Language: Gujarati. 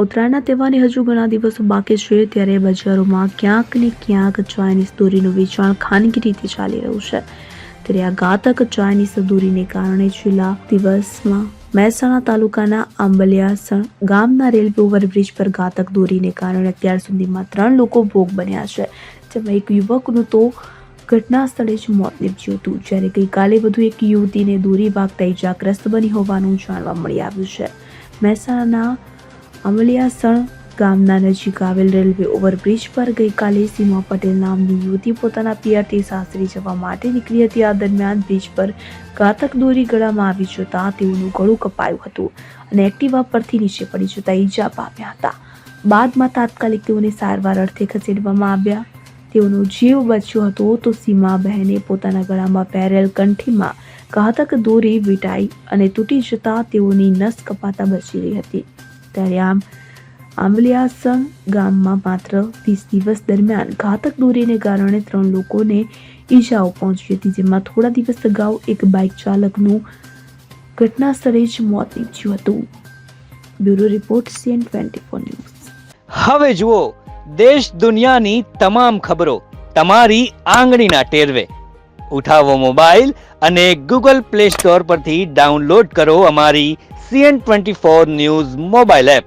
ઉત્તરાયણના તહેવારને હજુ ઘણા દિવસો બાકી છે, ત્યારે બજારોમાં ક્યાંક ને ક્યાંક ચાઇનીઝ દોરીનું વેચાણ ખાનગી રીતે ચાલી રહ્યું છે. ત્યારે આ ઘાતક ચાઇનીઝ દોરીને કારણે છેલ્લા દિવસમાં મહેસાણા તાલુકાના આંબલિયાસણ ગામના રેલવે ઓવરબ્રિજ પર ઘાતક દોરીને કારણે અત્યાર સુધીમાં 3 લોકો ભોગ બન્યા છે, જેમાં એક યુવકનું તો ઘટના સ્થળે જ મોત નીપજ્યું હતું. જ્યારે ગઈકાલે વધુ એક યુવતીને દોરી વાગતા ઇજાગ્રસ્ત બની હોવાનું જાણવા મળી આવ્યું છે. મહેસાણાના અમલિયાસણ ગામના નજીક આવેલ રેલવે ઓવરબ્રિજ પર ગઈકાલે સીમા પટેલ નામની યુવતી પોતાના પિયરથી સાસરી જવા માટે નીકળી હતી. આ દરમિયાન બ્રિજ પર ઘાતક દોરી ગળામાં આવી જતા તેઓનું ગળું કપાયું હતું અને એક્ટિવા પરથી નીચે પડી જતા ઈજા પામ્યા હતા. બાદમાં તાત્કાલિક તેઓને સારવાર અર્થે ખસેડવામાં આવ્યા. તેઓનો જીવ બચ્યો હતો તો સીમા બહેને પોતાના ગળામાં પહેરેલ કંઠીમાં ઘાતક દોરી વીંટાઈ અને તૂટી જતા તેઓની નસ કપાતા બચી ગઈ હતી. ત્યારે આંબલિયાસણ ગામમાં માત્ર 20 દિવસ દરમિયાન ઘાતક દોરીને કારણે 3 લોકોને ઈજાઓ પહોંચી હતી, જેમાં થોડા દિવસ અગાઉ એક બાઇક ચાલકનું ઘટના સ્થળે જ મોત નીપજ્યું હતું. Bureau report CN24 news. હવે જુઓ દેશ દુનિયાની તમામ ખબરો તમારી આંગળીના ટેરવે. ઉઠાવો મોબાઈલ અને Google Play Store પરથી ડાઉનલોડ કરો અમારી CN24 ન્યૂઝ મોબાઈલ એપ.